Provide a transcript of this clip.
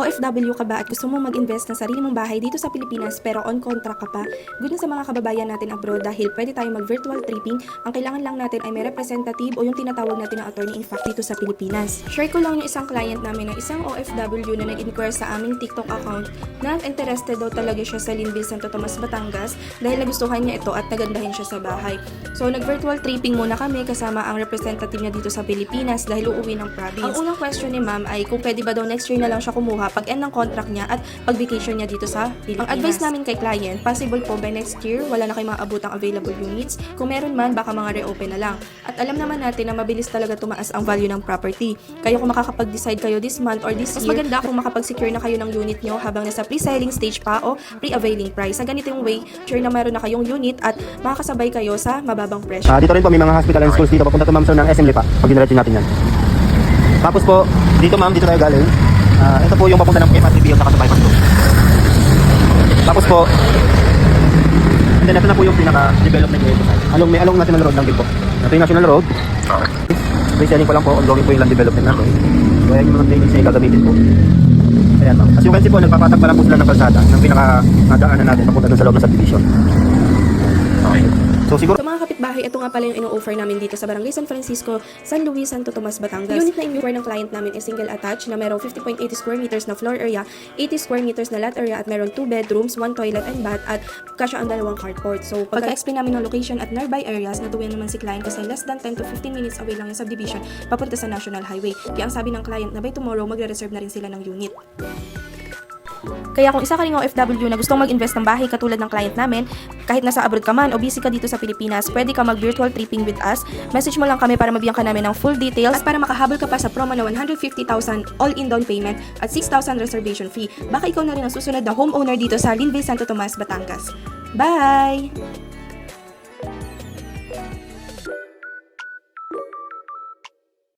OFW ka ba at gusto mo mag-invest ng sarili mong bahay dito sa Pilipinas pero on contract ka pa? Good na sa mga kababayan natin abroad dahil pwede tayong mag-virtual tripping. Ang kailangan lang natin ay may representative o yung tinatawag natin na attorney in fact dito sa Pilipinas. Share ko lang yung isang client namin ng isang OFW na nag-inquire sa aming TikTok account na interested daw talaga siya sa Linville, Santo Tomas, Batangas dahil nagustuhan niya ito at nagandahin siya sa bahay. So nag-virtual tripping muna kami kasama ang representative niya dito sa Pilipinas dahil uuwi ng province. Ang unang question ni ma'am ay kung pwede ba daw next year na lang siya kumuha pag end ng contract niya at pag vacation niya dito sa Pilipinas. Ang advice namin kay client, possible po by next year wala na kayong mga abutang available units. Kung meron man, baka mga reopen na lang. At alam naman natin na mabilis talaga tumaas ang value ng property. Kaya kung makakapag-decide kayo this month or this year, mas maganda kung makapag-secure na kayo ng unit nyo habang nasa pre-selling stage pa o pre-availing price. Sa ganitong way, sure na meron na kayong unit at makakasabay kayo sa mababang presyo. Dito rin po may mga hospital and schools dito. Papunta to ma'am sir ng SM Lipa. Pag diniretso natin yan. Tapos po, dito ma'am, dito tayo galing. Ito po yung papunta ng MRTP at saka sa bypass po. Tapos po, and then ito na po yung pinaka-development area po. Along National Road lang din po. Ito yung National Road. Pre-selling ko lang po, ongoing po yung land development natin. So ayan yung mga drainage na gagamitin po. Ayan ma'am. As you can see po, nagpapatag pa lang po sila ng kalsada ng pinaka-nadaanan natin papunta dun sa loob ng subdivision. Okay. So siguro Sa mga kapitbahay, ito nga pala yung ino-offer namin dito sa Barangay San Francisco, San Luis, Santo Tomas, Batangas. Unit na in-offer ng client namin is single attached na merong 50.80 square meters na floor area, 80 square meters na lot area at meron 2 bedrooms, 1 toilet and bath at kasya ang 2 carport. So pagka-explain namin ng location at nearby areas, natuwian naman si client kasi less than 10 to 15 minutes away lang yung subdivision papunta sa National Highway. Kaya ang sabi ng client na by tomorrow magre-reserve na rin sila ng unit. Kaya kung isa ka ring OFW na gustong mag-invest ng bahay katulad ng client namin, kahit nasa abroad ka man o busy ka dito sa Pilipinas, pwede ka mag-virtual tripping with us. Message mo lang kami para mabigyan ka namin ng full details at para makahabol ka pa sa promo na 150,000 all-in down payment at 6,000 reservation fee. Baka ikaw na rin ang susunod na homeowner dito sa Linville, Santo Tomas, Batangas. Bye!